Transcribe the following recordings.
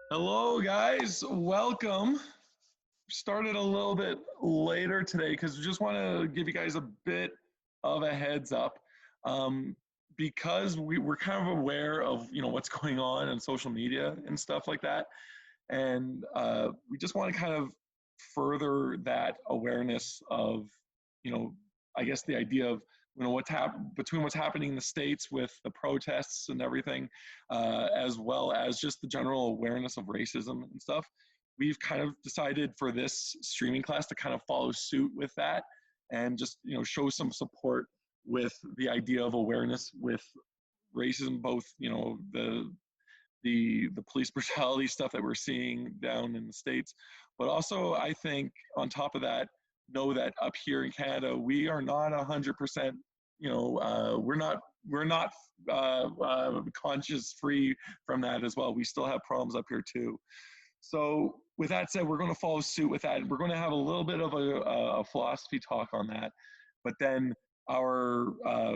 Hello, guys. Welcome. Started a little bit later today because we just want to give you guys a bit of a heads up, um, because we're kind of aware of what's going on social media and stuff like that, and we just want to kind of further that awareness of you know I guess the idea of what's happening in the states with the protests and everything, as well as just the general awareness of racism and stuff. We've kind of decided for this streaming class to kind of follow suit with that and just show some support with the idea of awareness with racism, both the police brutality stuff that we're seeing down in the states, but also I think on top of that, know that up here in Canada we are not 100%. We're not conscious free from that as well. We still have problems up here too. So with that said, we're going to follow suit with that. We're going to have a little bit of a philosophy talk on that, but then our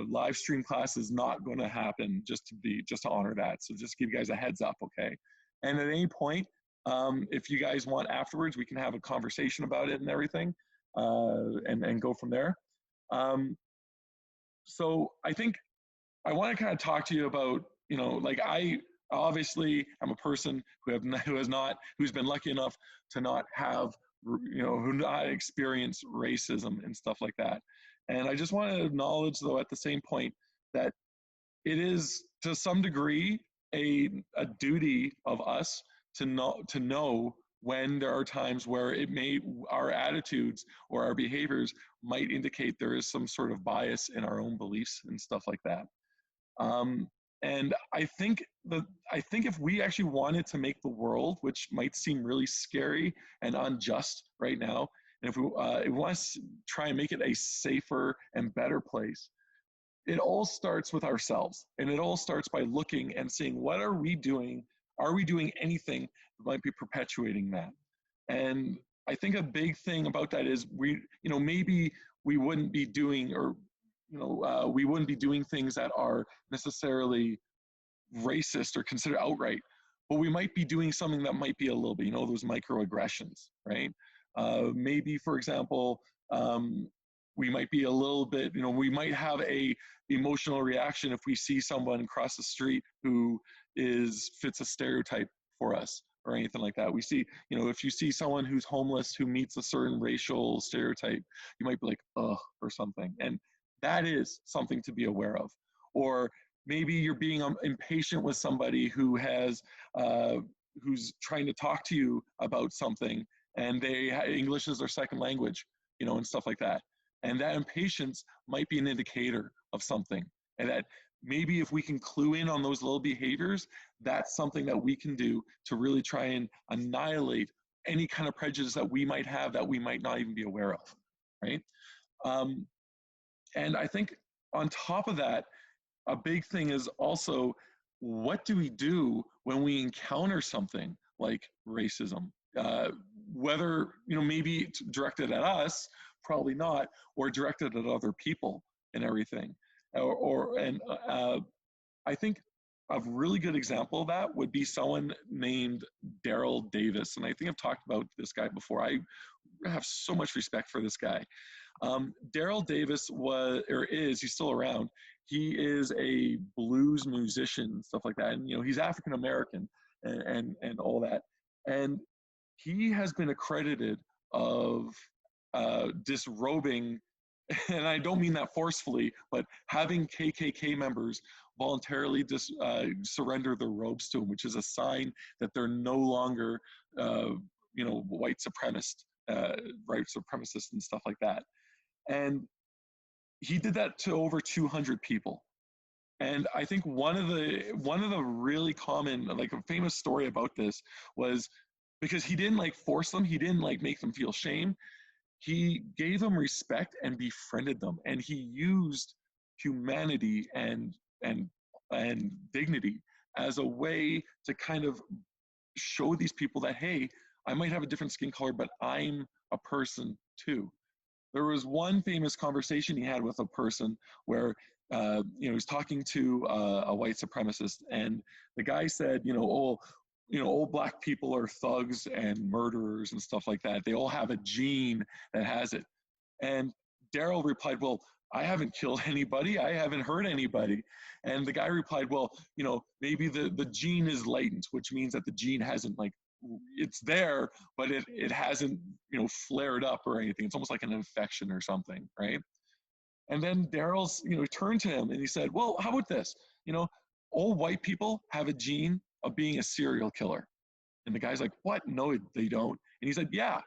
live stream class is not going to happen just to honor that. So just give you guys a heads up, okay? And at any point, if you guys want afterwards, we can have a conversation about it and everything, and go from there. Um, so I think I want to kind of talk to you about, like I obviously am a person who's been lucky enough to not have, who not experience racism and stuff like that. And I just want to acknowledge, though, at the same point, that it is to some degree a duty of us to know when there are times where our attitudes or our behaviors might indicate there is some sort of bias in our own beliefs and stuff like that. Um, and I think if we actually wanted to make the world, which might seem really scary and unjust right now, and if we want to try and make it a safer and better place, it all starts with ourselves, and it all starts by looking and seeing what are we doing. Are we doing anything that might be perpetuating that? And I think a big thing about that is maybe we wouldn't be doing, or we wouldn't be doing things that are necessarily racist or considered outright, but we might be doing something that might be a little bit, those microaggressions, right? Maybe, for example, we might be a little bit, we might have a emotional reaction if we see someone cross the street who fits a stereotype for us or anything like that. We see, if you see someone who's homeless who meets a certain racial stereotype, you might be like, ugh, or something. And that is something to be aware of. Or maybe you're being impatient with somebody who's trying to talk to you about something, and English is their second language, and stuff like that. And that impatience might be an indicator of something. And that maybe if we can clue in on those little behaviors, that's something that we can do to really try and annihilate any kind of prejudice that we might have that we might not even be aware of, right? Um, and I think on top of that, a big thing is also, what do we do when we encounter something like racism? Whether, maybe it's directed at us, probably not, or directed at other people and everything. I think a really good example of that would be someone named Darrell Davis. And I think I've talked about this guy before. I have so much respect for this guy. Darrell Davis he's still around. He is a blues musician, stuff like that. And, he's African American and all that. And he has been accredited of disrobing, and I don't mean that forcefully, but having KKK members voluntarily surrender their robes to him, which is a sign that they're no longer, white supremacists and stuff like that. And he did that to over 200 people. And I think one of the really common, like a famous story about this was, because he didn't like force them, he didn't like make them feel shame. He gave them respect and befriended them, and he used humanity and dignity as a way to kind of show these people that, hey, I might have a different skin color, but I'm a person too. There was one famous conversation he had with a person where he was talking to a white supremacist, and the guy said, oh, old black people are thugs and murderers and stuff like that. They all have a gene that has it. And Darrell replied, well, I haven't killed anybody. I haven't hurt anybody. And the guy replied, well, maybe the gene is latent, which means that the gene hasn't it's there, but it hasn't, flared up or anything. It's almost like an infection or something, right? And then Darrell's, turned to him and he said, well, how about this? All white people have a gene of being a serial killer. And the guy's like, what? No, they don't. And he said, yeah,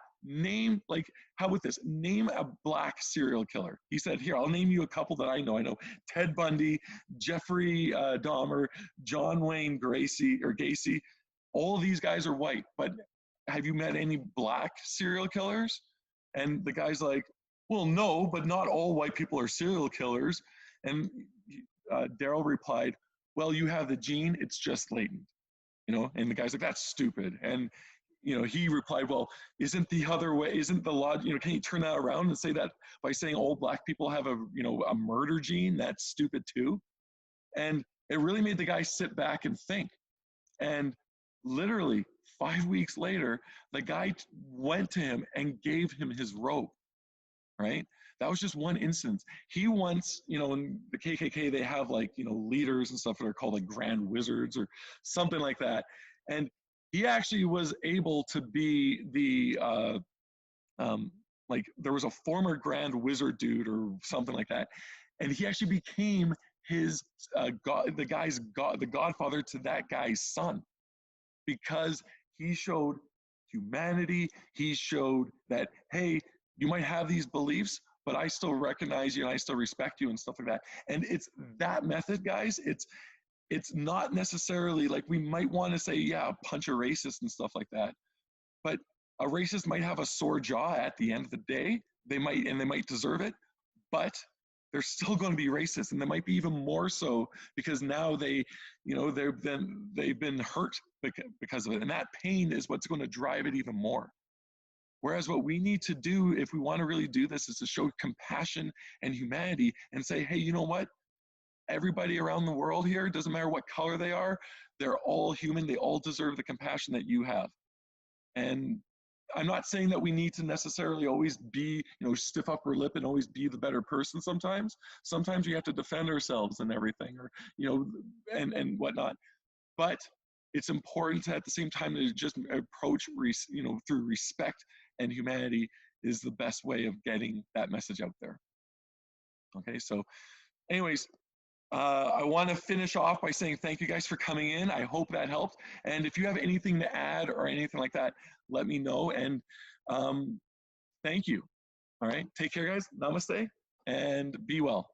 how about this? Name a black serial killer. He said, here, I'll name you a couple that I know. I know Ted Bundy, Jeffrey Dahmer, John Wayne Gacy. All of these guys are white, but have you met any black serial killers? And the guy's like, well, no, but not all white people are serial killers. And Darrell replied, well, you have the gene, it's just latent. And the guy's like, that's stupid. And he replied, well, isn't the other way, isn't the law, can you turn that around and say that by saying all black people have a murder gene, that's stupid too? And it really made the guy sit back and think. And literally 5 weeks later, the guy went to him and gave him his robe, right? That was just one instance. He once, in the KKK, they have leaders and stuff that are called grand wizards or something like that. And he actually was able to be there was a former grand wizard dude or something like that. And he actually became the godfather to that guy's son, because he showed humanity. He showed that, hey, you might have these beliefs, but I still recognize you and I still respect you and stuff like that. And it's that method, guys. It's not necessarily like we might want to say, yeah, punch a racist and stuff like that. But a racist might have a sore jaw at the end of the day. They might deserve it, but they're still going to be racist, and they might be even more so because now they've been hurt because of it, and that pain is what's going to drive it even more. Whereas what we need to do if we want to really do this is to show compassion and humanity and say, hey, you know what? Everybody around the world here, doesn't matter what color they are, they're all human. They all deserve the compassion that you have. And I'm not saying that we need to necessarily always be, stiff upper lip and always be the better person sometimes. Sometimes we have to defend ourselves and everything, or, and whatnot. But it's important to, at the same time, to just approach, through respect and humanity is the best way of getting that message out there. Okay, so anyways, I want to finish off by saying thank you guys for coming in. I hope that helped. And if you have anything to add or anything like that, let me know. And thank you. All right. Take care, guys. Namaste and be well.